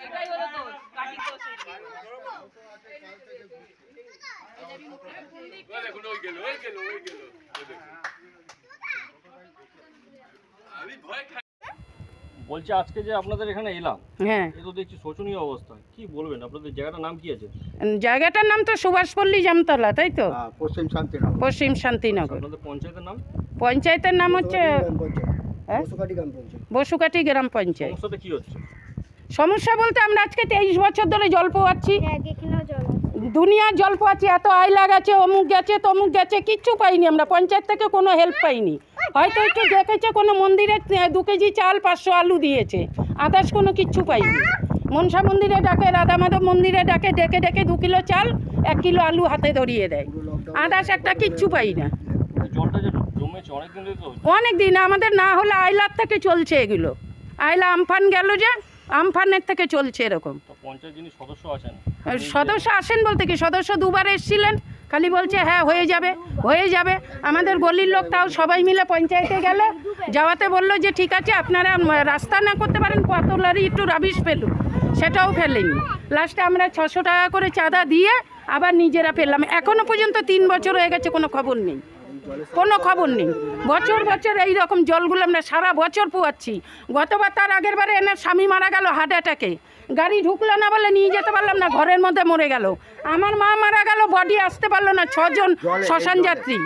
এটাই হলো তো কাটি তো বলছি আজকে যে আপনাদের এখানে এলাম, হ্যাঁ, এ তো দেখছি শোচনীয় অবস্থা। কি বলবেন, আপনাদের জায়গাটার নাম কি আছে? জায়গাটার নাম তো সুভাষপল্লী জামতলা, তাই তো? পশ্চিম শান্তিনগর। পশ্চিম শান্তিনগর। আপনাদের পঞ্চায়েতের নাম? পঞ্চায়েতের নাম হচ্ছে বসুকাঠি গ্রাম পঞ্চায়েত। সমস্যাটা কি হচ্ছে? সমস্যা বলতে আমরা আজকে 23 বছর ধরে জল পোয়াচ্ছি, দুনিয়ার জল পোয়াচ্ছি। এত আইলা গেছে, অমুক গেছে, তমুক গেছে, কিচ্ছু পাইনি আমরা। পঞ্চায়েত থেকে কোনো হেল্প পাইনি। হয়তো একটু দেখেছে কোনো মন্দিরে 2 কেজি চাল 500 আলু দিয়েছে, আদার্স কোনো কিচ্ছু পাইনি। মনসা মন্দিরে ডাকে, রাধা মাধব মন্দিরে ডাকে, ডেকে ডেকে 2 কিলো চাল 1 কিলো আলু হাতে ধরিয়ে দেয়, আদার্স একটা কিচ্ছু পাই না। জলটা যে জমেছে অনেকদিন ধরে তো? অনেক দিন, আমাদের না হলে আইলার থেকে চলছে এগুলো। আইলা আমফান গেল যে, আমফানের থেকে চলছে এরকম। পঞ্চায়েত যিনি সদস্য আছেন, সদস্য আসেন বলতে কি, সদস্য 2বার এসেছিলেন, খালি বলছে হ্যাঁ হয়ে যাবে হয়ে যাবে। আমাদের গলির লোক তাও সবাই মিলে পঞ্চায়েতে গেলে যাওয়াতে বললো যে ঠিক আছে, আপনারা রাস্তা না করতে পারেন, পাতলারি একটু রাবিশ ফেলুন, সেটাও ফেলেনি। লাস্টে আমরা 600 টাকা করে চাঁদা দিয়ে আবার নিজেরা ফেললাম। এখনও পর্যন্ত 3 বছর হয়ে গেছে, কোনো খবর নেই, কোনো খবর নেই। বছর বছর এই রকম জলগুলো আমরা সারা বছর পোয়াচ্ছি। গতবার, তার আগের বারে এনার স্বামী মারা গেল হার্ট অ্যাটাকে, গাড়ি ঢুকলো না বলে নিয়ে যেতে পারলাম না, ঘরের মধ্যে মরে গেল। আমার মা মারা গেল, বডি আসতে পারলো না। 6 জন শ্মশান যাত্রী,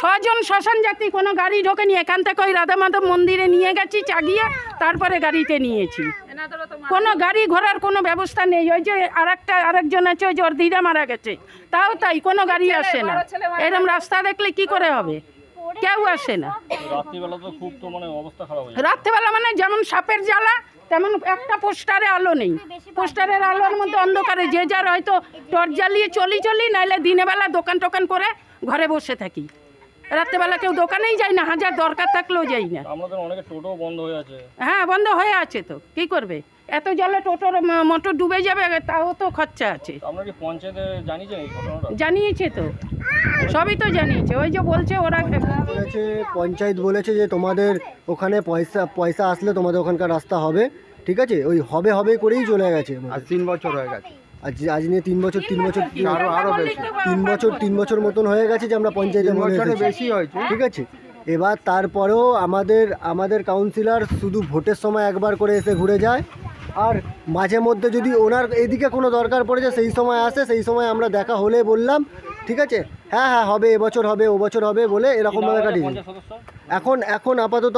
6 জন শ্মশান যাত্রী, কোনো গাড়ি ঢোকেনি। এখান থেকে ওই রাধা মাধব মন্দিরে নিয়ে গেছি চাগিয়ে, তারপরে গাড়িতে নিয়েছি। কোনো গাড়ি ঘোড়ার কোনো ব্যবস্থা নেই। ওই যে আরেকজন আছে, ওই যে ওর দিদা মারা গেছে, তাও তাই, কোনো গাড়ি আসে না। এরকম রাস্তা দেখলে কি করে হবে, কেউ আসে না। রাত্রিবেলা তো খুব তো মানে অবস্থা খারাপ হয়ে যায়। রাত্রেবেলা মানে যেমন সাপের জ্বালা, তেমন একটা পোস্টারে আলো নেই। পোস্টারের আলোর মধ্যে অন্ধকারে যে যার হয়তো টর্চ জ্বালিয়ে চলি, নাইলে দিনের বেলা দোকান টোকান করে ঘরে বসে থাকি। রাত্রেবেলা কেউ দোকানেই যায় না, হাজার দরকার থাকলেও যাই না। আমাদের অনেকে টোটো বন্ধ হয়ে আছে। হ্যাঁ, বন্ধ হয়ে আছে তো, কি করবে? এত জলে টোটোর মোটর ডুবে যাবে, তাও তো খরচা আছে। আমরা কি পঞ্চায়েতে জানিয়েছেন এই ঘটনাটা? জানিয়েছে তো, সবই তো জানিয়েছে। ওই যে বলছে ওরা বলেছে, পঞ্চায়েত বলেছে যে তোমাদের ওখানে পয়সা আসলে তোমাদের ওখানকার রাস্তা হবে, ঠিক আছে। ওই হবে করেই চলে গেছে। আর 3 বছর হয়ে গেছে, আজ নিয়ে 3 বছর আরো বেশি, 3 বছর মতন হয়ে গেছে যে আমরা পঞ্চায়েতে বেশি হয়েছে, ঠিক আছে। এবার তারপরেও আমাদের কাউন্সিলর শুধু ভোটের সময় একবার করে এসে ঘুরে যায়, আর মাঝে মধ্যে যদি ওনার এদিকে কোনো দরকার পড়ে যায় সেই সময় আসে। সেই সময় আমরা দেখা হলে বললাম ঠিক আছে, হ্যাঁ হবে, এবছর হবে, ও বছর হবে বলে এরকমভাবে কাটিয়ে। এখন আপাতত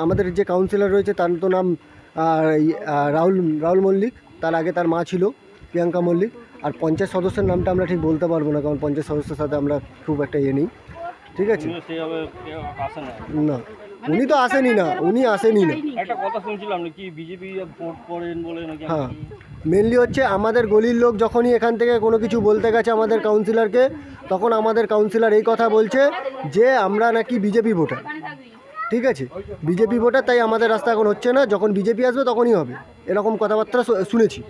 আমাদের যে কাউন্সিলর রয়েছে তার তো নাম রাহুল মল্লিক। তার আগে তার মা ছিল প্রিয়াঙ্কা মল্লিক। আর পঞ্চায়েত সদস্যের নামটা আমরা ঠিক বলতে পারবো না, কারণ পঞ্চায়েত সদস্যের সাথে আমরা খুব একটা নেই, ঠিক আছে। না, উনি তো আসেনি না, একটা কথা শুনছিলাম কি বিজেপি ভোট করেন বলে নাকি? হ্যাঁ, মেনলি হচ্ছে আমাদের গলির লোক যখনই এখান থেকে কোনো কিছু বলতে গেছে আমাদের কাউন্সিলরকে, তখন আমাদের কাউন্সিলর এই কথা বলছে যে আমরা নাকি বিজেপি ভোটার, ঠিক আছে, বিজেপি ভোটার, তাই আমাদের রাস্তা এখন হচ্ছে না, যখন বিজেপি আসবে তখনই হবে, এরকম কথাবার্তা শুনেছি,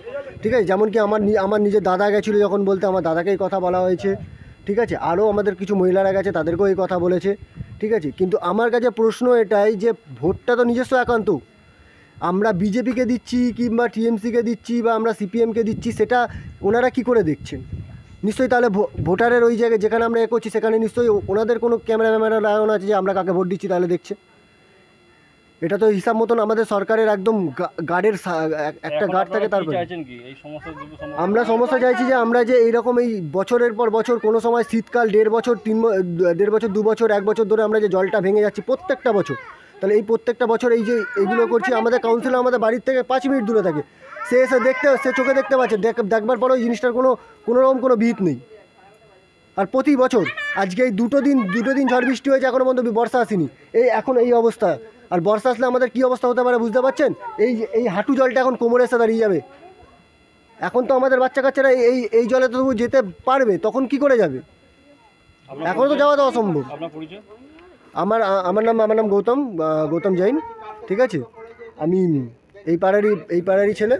ঠিক আছে। যেমন কি আমার নিজের দাদা গেছিলো যখন বলতে, আমার দাদাকে এই কথা বলা হয়েছে, ঠিক আছে। আরও আমাদের কিছু মহিলারা গেছে, তাদেরকেও এই কথা বলেছে, ঠিক আছে। কিন্তু আমার কাছে প্রশ্ন এটাই যে ভোটটা তো নিজস্ব একান্ত, আমরা বিজেপিকে দিচ্ছি কিংবা টিএমসিকে দিচ্ছি বা আমরা সিপিএমকে দিচ্ছি, সেটা ওনারা কি করে দেখছেন? নিশ্চয়ই তাহলে ভোটারের ওই জায়গায় যেখানে আমরা করছি সেখানে নিশ্চয়ই ওনাদের কোনো ক্যামেরা লাগানো আছে যে আমরা কাকে ভোট দিচ্ছি, তাহলে দেখছে। এটা তো হিসাব মতন আমাদের সরকারের একদম গার্ডের একটা গার্ড থাকে। তারপরে আমরা সমস্যা চাইছি যে আমরা যে এইরকম এই বছরের পর বছর, কোনো সময় শীতকাল 1.5 বছর 1.5 বছর 2 বছর 1 বছর ধরে আমরা যে জলটা ভেঙে যাচ্ছি প্রত্যেকটা বছর, তাহলে এই প্রত্যেকটা বছর এই যে এইগুলো করছি, আমাদের কাউন্সিলর আমাদের বাড়ির থেকে 5 মিনিট দূরে থাকে, সে এসে সে চোখে দেখতে পাচ্ছে, দেখবার পরেও জিনিসটার কোনো রকম কোনো ভিত নেই। আর প্রতি বছর আজকে এই দুটো দিন ঝড় বৃষ্টি হয়েছে, এখনও পর্যন্ত বর্ষা আসেনি, এখন এই অবস্থা। আর বর্ষা আসলে আমাদের কী অবস্থা হতে পারে বুঝতে পারছেন? এই হাঁটু জলটা এখন কোমরে এসে দাঁড়িয়ে যাবে। এখন তো আমাদের বাচ্চা কাচ্চারা এই জলে তো যেতে পারবে, তখন কি করে যাবে? এখনও তো যাওয়া তো অসম্ভব। আমার নাম গৌতম জৈন, ঠিক আছে। আমি এই পাড়ারই ছেলে।